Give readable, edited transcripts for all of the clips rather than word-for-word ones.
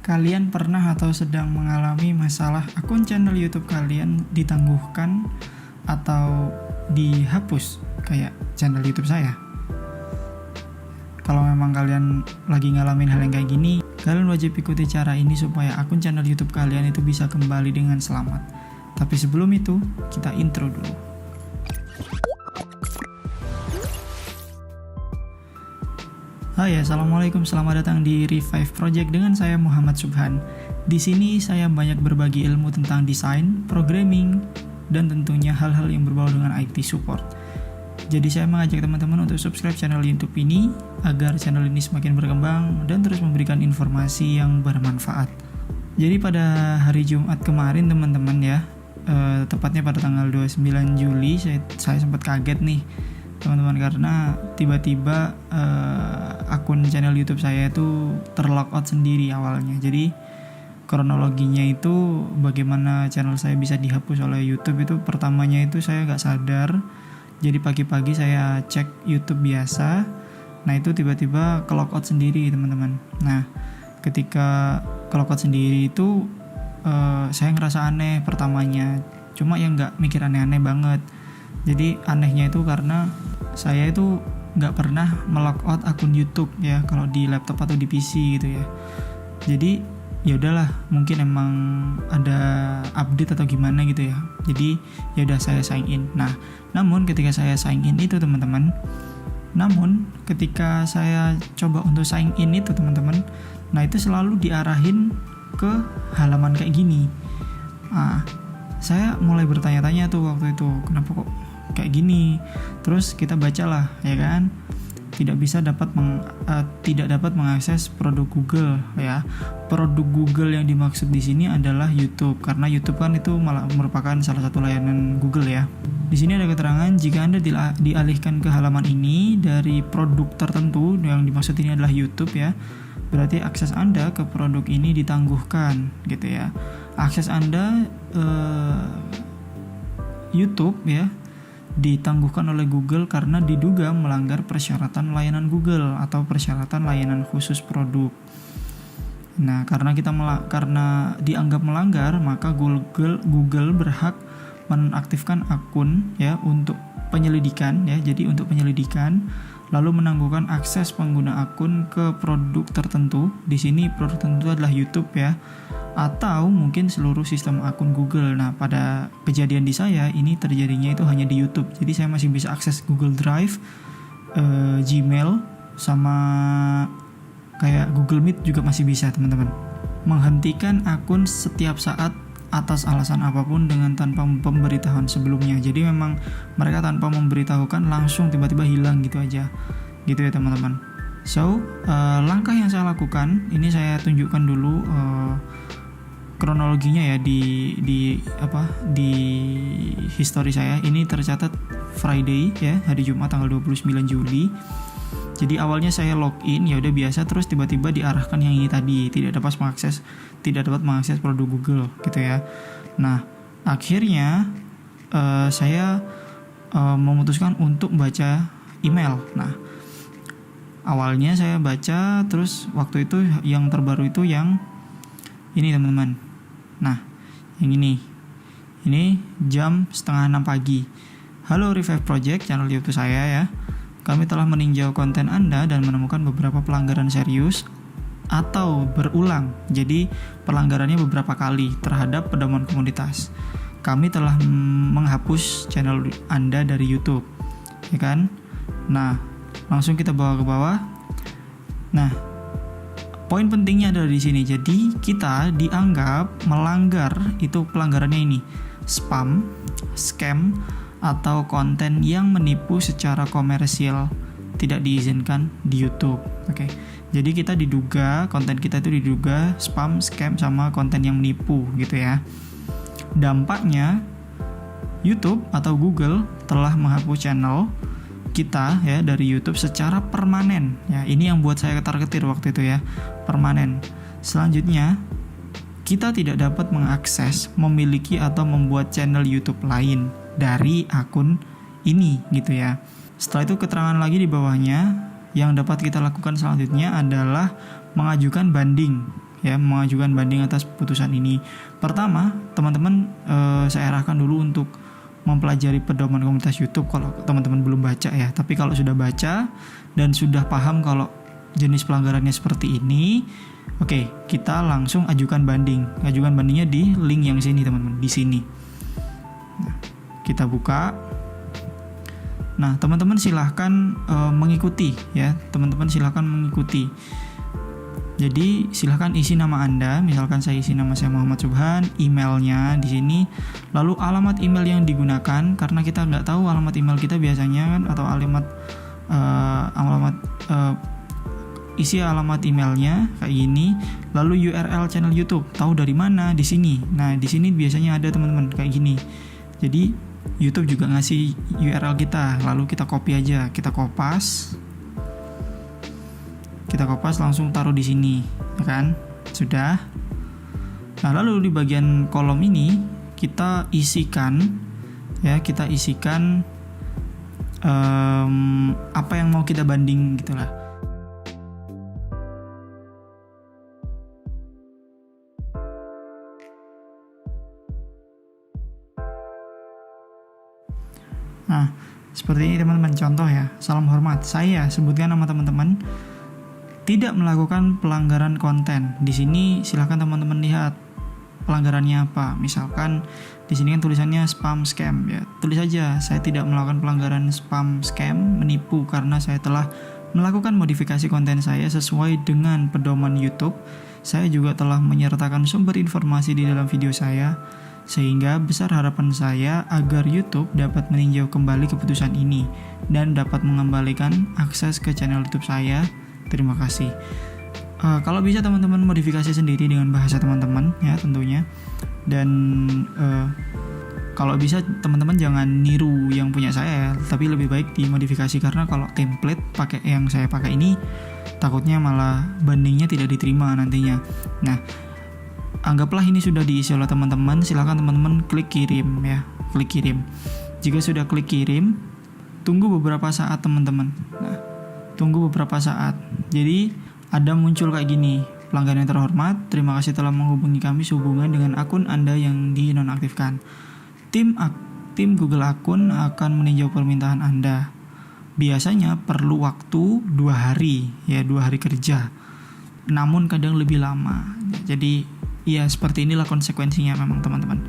Kalian pernah atau sedang mengalami masalah akun channel YouTube kalian ditangguhkan atau dihapus kayak channel YouTube saya? Kalau memang kalian lagi ngalamin hal yang kayak gini, kalian wajib ikuti cara ini supaya akun channel YouTube kalian itu bisa kembali dengan selamat. Tapi sebelum itu, kita intro dulu. Hai, assalamualaikum, selamat datang di Revive Project dengan saya Muhammad Subhan. Di sini saya banyak berbagi ilmu tentang desain, programming, dan tentunya hal-hal yang berbau dengan IT support. Jadi saya mengajak teman-teman untuk subscribe channel YouTube ini agar channel ini semakin berkembang dan terus memberikan informasi yang bermanfaat. Jadi pada hari Jumat kemarin teman-teman ya, tepatnya pada tanggal 29 Juli saya sempat kaget nih teman-teman, karena tiba-tiba akun channel YouTube saya itu terlogout sendiri awalnya. Jadi kronologinya itu bagaimana channel saya bisa dihapus oleh YouTube itu, pertamanya itu saya nggak sadar. Jadi pagi-pagi saya cek YouTube biasa, nah itu tiba-tiba kelogout sendiri teman-teman. Nah ketika kelogout sendiri itu saya ngerasa aneh pertamanya, cuma yang nggak mikir aneh-aneh banget. Jadi anehnya itu karena saya itu nggak pernah melogout akun YouTube ya kalau di laptop atau di PC gitu ya. Jadi ya udahlah, mungkin emang ada update atau gimana gitu ya. Jadi ya udah saya sign in. Nah, namun ketika saya sign in itu teman-teman, ketika saya coba untuk sign in itu teman-teman, nah itu selalu diarahin ke halaman kayak gini. Nah, saya mulai bertanya-tanya tuh waktu itu, kenapa kok kayak gini? Terus kita bacalah ya kan, tidak dapat mengakses produk Google ya. Produk Google yang dimaksud di sini adalah YouTube, karena YouTube kan itu malah merupakan salah satu layanan Google ya. Di sini ada keterangan jika Anda dialihkan ke halaman ini dari produk tertentu, yang dimaksud ini adalah YouTube ya, berarti akses Anda ke produk ini ditangguhkan gitu ya. Akses Anda YouTube ya ditangguhkan oleh Google karena diduga melanggar persyaratan layanan Google atau persyaratan layanan khusus produk. Nah, karena dianggap melanggar, maka Google berhak menaktifkan akun ya untuk penyelidikan ya. Jadi untuk penyelidikan, lalu menangguhkan akses pengguna akun ke produk tertentu. Di sini produk tertentu adalah YouTube ya, atau mungkin seluruh sistem akun Google. Nah, pada kejadian di saya ini terjadinya itu hanya di YouTube. Jadi saya masih bisa akses Google Drive, Gmail, sama kayak Google Meet juga masih bisa teman-teman. Menghentikan akun setiap saat atas alasan apapun dengan tanpa pemberitahuan sebelumnya. Jadi memang mereka tanpa memberitahukan langsung tiba-tiba hilang gitu aja. Gitu ya teman-teman. So, langkah yang saya lakukan ini saya tunjukkan dulu kronologinya ya di history saya. Ini tercatat Friday ya, hari Jumat tanggal 29 Juli. Jadi awalnya saya login ya udah biasa, terus tiba-tiba diarahkan yang ini tadi, tidak dapat mengakses produk Google gitu ya. Nah, akhirnya saya memutuskan untuk baca email. Nah, awalnya saya baca, terus waktu itu yang terbaru itu yang ini teman-teman. Nah, yang ini jam 5:30 pagi. Halo Revive Project, channel YouTube saya ya. Kami telah meninjau konten Anda dan menemukan beberapa pelanggaran serius atau berulang. Jadi pelanggarannya beberapa kali terhadap pedoman komunitas. Kami telah menghapus channel Anda dari YouTube, ya kan? Nah, langsung kita bawa ke bawah. Nah, poin pentingnya adalah di sini. Jadi kita dianggap melanggar, itu pelanggarannya ini: spam, scam, atau konten yang menipu secara komersial tidak diizinkan di YouTube. Oke. Jadi kita konten kita itu diduga spam, scam, sama konten yang menipu gitu ya. Dampaknya YouTube atau Google telah menghapus channel kita ya dari YouTube secara permanen ya. Ini yang buat saya ketar-ketir waktu itu ya, permanen. Selanjutnya, kita tidak dapat mengakses, memiliki, atau membuat channel YouTube lain dari akun ini gitu ya. Setelah itu keterangan lagi di bawahnya, yang dapat kita lakukan selanjutnya adalah mengajukan banding ya, mengajukan banding atas putusan ini. Pertama, teman-teman saya arahkan dulu untuk mempelajari pedoman komunitas YouTube kalau teman-teman belum baca ya. Tapi kalau sudah baca dan sudah paham kalau jenis pelanggarannya seperti ini, oke, kita langsung ajukan banding. Ajukan bandingnya di link yang sini teman-teman, di sini. Nah, kita buka. Nah, teman-teman silahkan mengikuti ya. Teman-teman silahkan mengikuti. Jadi silahkan isi nama Anda. Misalkan saya isi nama saya Muhammad Subhan, emailnya di sini, lalu alamat email yang digunakan, karena kita nggak tahu alamat email kita biasanya kan, atau isi alamat emailnya kayak gini. Lalu URL channel YouTube, tahu dari mana? Di sini. Nah, di sini biasanya ada teman-teman kayak gini. Jadi YouTube juga ngasih URL kita, lalu kita copy aja, kita kopas langsung taruh di sini, ya kan? Sudah. Nah, lalu di bagian kolom ini kita isikan apa yang mau kita banding gitulah. Nah, seperti ini teman-teman, contoh ya. Salam hormat, saya sebutkan nama teman-teman tidak melakukan pelanggaran konten. Di sini silakan teman-teman lihat pelanggarannya apa. Misalkan di sini kan tulisannya spam scam ya. Tulis saja saya tidak melakukan pelanggaran spam scam, menipu, karena saya telah melakukan modifikasi konten saya sesuai dengan pedoman YouTube. Saya juga telah menyertakan sumber informasi di dalam video saya, sehingga besar harapan saya agar YouTube dapat meninjau kembali keputusan ini dan dapat mengembalikan akses ke channel YouTube saya. Terima kasih. Kalau bisa teman-teman modifikasi sendiri dengan bahasa teman-teman ya tentunya. Dan kalau bisa teman-teman jangan niru yang punya saya, tapi lebih baik dimodifikasi, karena kalau template pakai yang saya pakai ini takutnya malah bandingnya tidak diterima nantinya. Nah, anggaplah ini sudah diisi oleh teman-teman, silakan teman-teman klik kirim ya, klik kirim. Jika sudah klik kirim, tunggu beberapa saat teman-teman. Nah, tunggu beberapa saat. Jadi ada muncul kayak gini, pelanggan yang terhormat, terima kasih telah menghubungi kami sehubungan dengan akun Anda yang dinonaktifkan. Tim Google akun akan meninjau permintaan Anda. Biasanya perlu waktu 2 hari ya, 2 hari kerja. Namun kadang lebih lama. Jadi ya seperti inilah konsekuensinya memang teman-teman.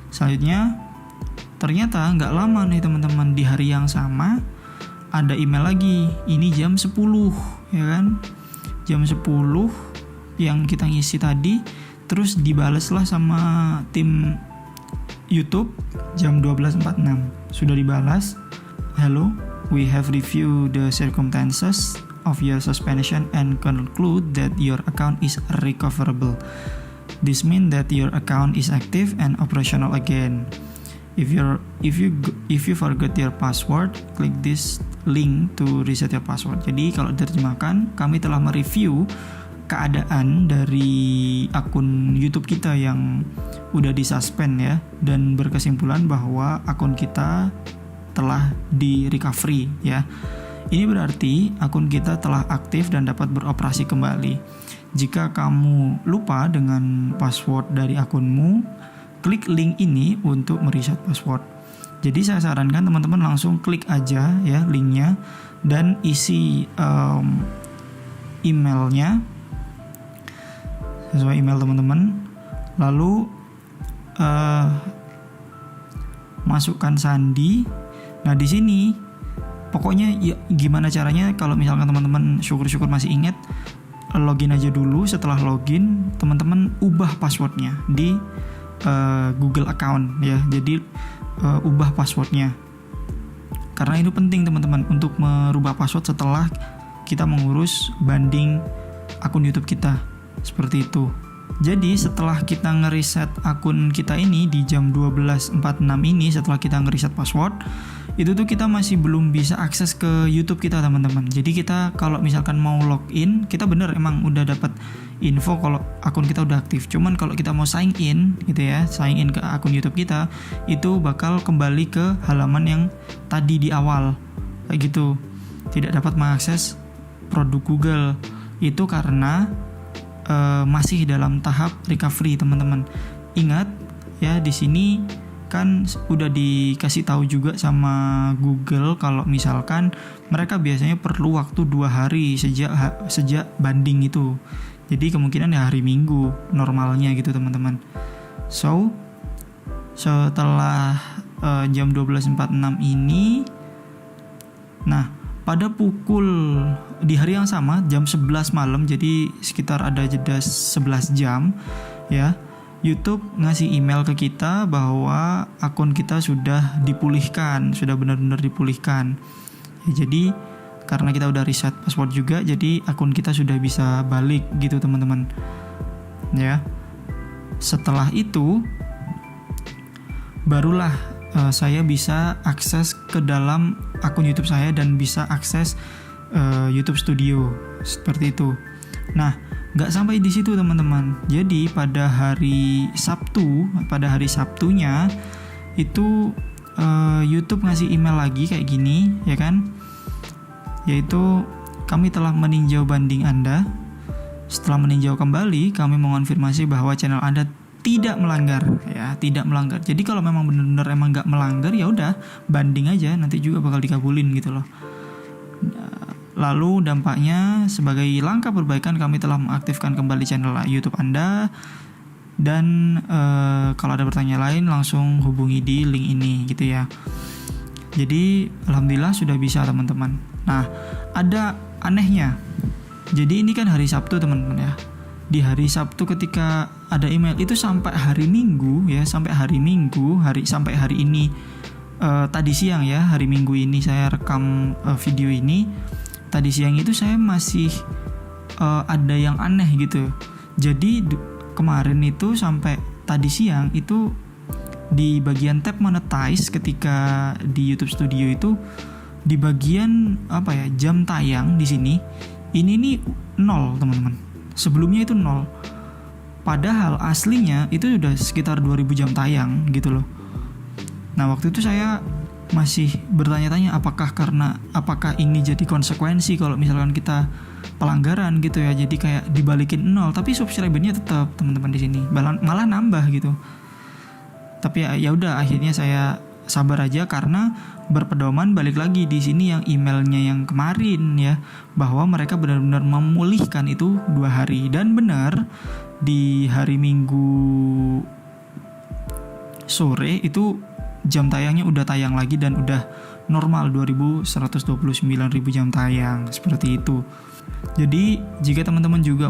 Selanjutnya, ternyata nggak lama nih teman-teman, di hari yang sama ada email lagi. Ini jam 10 ya kan, jam 10 yang kita ngisi tadi, terus dibalaslah sama tim YouTube jam 12.46. Sudah dibalas, hello, we have reviewed the circumstances of your suspension and conclude that your account is recoverable. This means that your account is active and operational again. If you forget your password, click this link to reset your password. Jadi kalau diterjemahkan, kami telah mereview keadaan dari akun YouTube kita yang udah disuspend ya, dan berkesimpulan bahwa akun kita telah di recovery ya. Ini berarti akun kita telah aktif dan dapat beroperasi kembali. Jika kamu lupa dengan password dari akunmu, klik link ini untuk mereset password. Jadi saya sarankan teman-teman langsung klik aja ya linknya dan isi emailnya sesuai email teman-teman. Lalu masukkan sandi. Nah di sini pokoknya ya, gimana caranya kalau misalkan teman-teman syukur-syukur masih ingat, login aja dulu. Setelah login, teman-teman ubah passwordnya di Google account ya. Jadi ubah passwordnya, karena itu penting teman-teman untuk merubah password setelah kita mengurus banding akun YouTube kita, seperti itu. Jadi setelah kita ngeriset akun kita ini di jam 12.46 ini, setelah kita ngeriset password, itu tuh kita masih belum bisa akses ke YouTube kita teman-teman. Jadi kita kalau misalkan mau login, kita bener emang udah dapat info kalau akun kita udah aktif. Cuman kalau kita mau sign in gitu ya, sign in ke akun YouTube kita, itu bakal kembali ke halaman yang tadi di awal kayak gitu. Tidak dapat mengakses produk Google. Itu karena masih dalam tahap recovery teman-teman. Ingat ya, di sini kan udah dikasih tahu juga sama Google kalau misalkan mereka biasanya perlu waktu 2 hari sejak banding itu. Jadi kemungkinan ya hari Minggu normalnya gitu teman-teman. So setelah jam 12.46 ini, nah pada di hari yang sama jam 11 malam, jadi sekitar ada jeda 11 jam ya, YouTube ngasih email ke kita bahwa akun kita sudah dipulihkan, sudah benar-benar dipulihkan. Ya, jadi karena kita udah reset password juga, jadi akun kita sudah bisa balik gitu teman-teman. Ya. Setelah itu barulah saya bisa akses ke dalam akun YouTube saya dan bisa akses YouTube Studio seperti itu. Nah, nggak sampai di situ teman-teman. Jadi pada hari Sabtunya itu YouTube ngasih email lagi kayak gini, ya kan? Yaitu kami telah meninjau banding Anda. Setelah meninjau kembali, kami mengonfirmasi bahwa channel Anda tidak melanggar, ya, tidak melanggar. Jadi kalau memang benar-benar emang nggak melanggar, ya udah banding aja, nanti juga bakal dikabulin gitu loh. Lalu dampaknya sebagai langkah perbaikan kami telah mengaktifkan kembali channel YouTube Anda, dan kalau ada pertanyaan lain langsung hubungi di link ini gitu ya. Jadi alhamdulillah sudah bisa teman-teman. Nah, ada anehnya. Jadi ini kan hari Sabtu teman-teman ya. Di hari Sabtu ketika ada email itu sampai hari Minggu ya, sampai hari ini tadi siang ya, hari Minggu ini saya rekam video ini. Tadi siang itu saya masih ada yang aneh gitu. Jadi kemarin itu sampai tadi siang itu di bagian tab monetize ketika di YouTube Studio itu, di bagian jam tayang di sini ini nih 0 teman-teman. Sebelumnya itu 0. Padahal aslinya itu sudah sekitar 2000 jam tayang gitu loh. Nah, waktu itu saya masih bertanya-tanya apakah ini jadi konsekuensi kalau misalkan kita pelanggaran gitu ya. Jadi kayak dibalikin 0, tapi subscribernya tetap teman-teman di sini. Malah nambah gitu. Tapi ya udah, akhirnya saya sabar aja karena berpedoman balik lagi di sini yang emailnya yang kemarin ya, bahwa mereka benar-benar memulihkan itu 2 hari, dan benar di hari Minggu sore itu jam tayangnya udah tayang lagi dan udah normal 2129.000 jam tayang seperti itu. Jadi jika teman-teman juga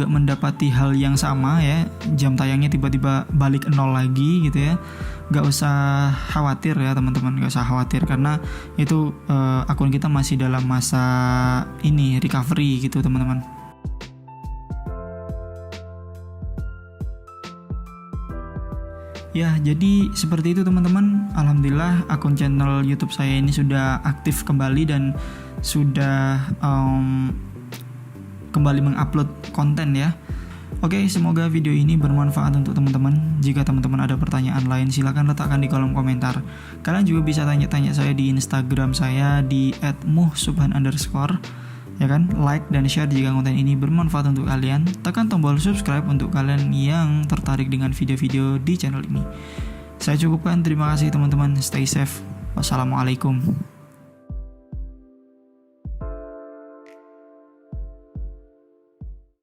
mendapati hal yang sama ya, jam tayangnya tiba-tiba balik 0 lagi gitu ya, gak usah khawatir ya teman-teman, gak usah khawatir karena itu akun kita masih dalam masa ini recovery gitu teman-teman. Ya, jadi seperti itu teman-teman. Alhamdulillah akun channel YouTube saya ini sudah aktif kembali dan sudah kembali mengupload konten ya. Oke, semoga video ini bermanfaat untuk teman-teman. Jika teman-teman ada pertanyaan lain, silakan letakkan di kolom komentar. Kalian juga bisa tanya-tanya saya di Instagram saya di @muhsubhan_. Ya kan, like dan share jika konten ini bermanfaat untuk kalian. Tekan tombol subscribe untuk kalian yang tertarik dengan video-video di channel ini. Saya cukupkan, terima kasih teman-teman. Stay safe. Wassalamualaikum.